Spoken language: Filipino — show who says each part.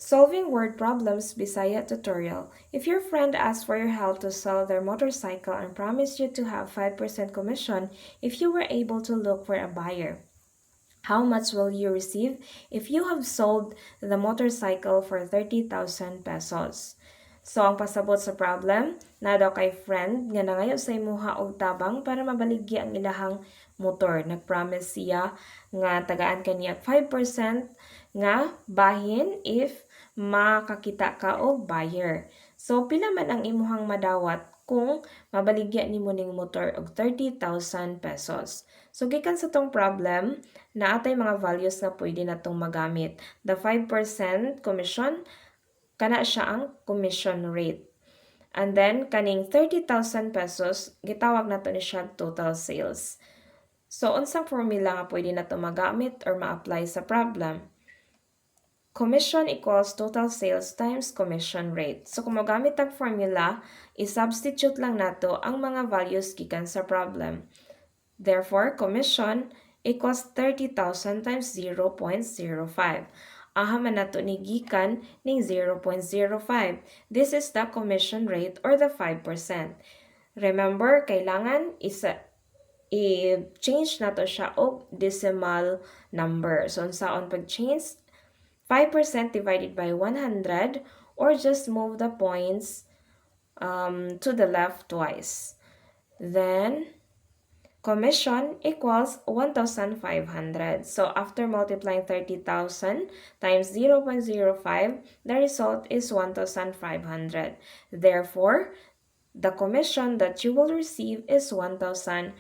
Speaker 1: Solving word problems Bisaya tutorial. If your friend asks for your help to sell their motorcycle and promised you to have 5% commission if you were able to look for a buyer, how much will you receive if you have sold the motorcycle for 30,000 pesos? So, ang pasabot sa problem, na daw kay friend nga nangayo sa imuha og tabang para mabaligya ang ilahang motor. Nagpromise siya nga tagaan kaniya 5% nga bahin if makakita ka og buyer. So, pila man ang imuhang madawat kung mabaligya nimo ning motor og 30,000 pesos. So, gikan sa tong problem, na atay mga values na pwede natong magamit. The 5% commission, kana siya ang commission rate. And then, kaning 30,000 pesos, gitawag nato ni siya total sales. So, unsang formula nga pwede nato magamit or ma-apply sa problem? Commission equals total sales times commission rate. So, kung magamit ang formula, i-substitute lang nato ang mga values gikan sa problem. Therefore, commission equals 30,000 times 0.05. Aha man nato ni gikan ning 0.05. This is the commission rate or the 5%. Remember, kailangan i-change nato siya og decimal number. So, unsaon pag-change? 5% divided by 100 or just move the points to the left twice. Then, commission equals 1,500. So, after multiplying 30,000 times 0.05, the result is 1,500. Therefore, the commission that you will receive is 1,500.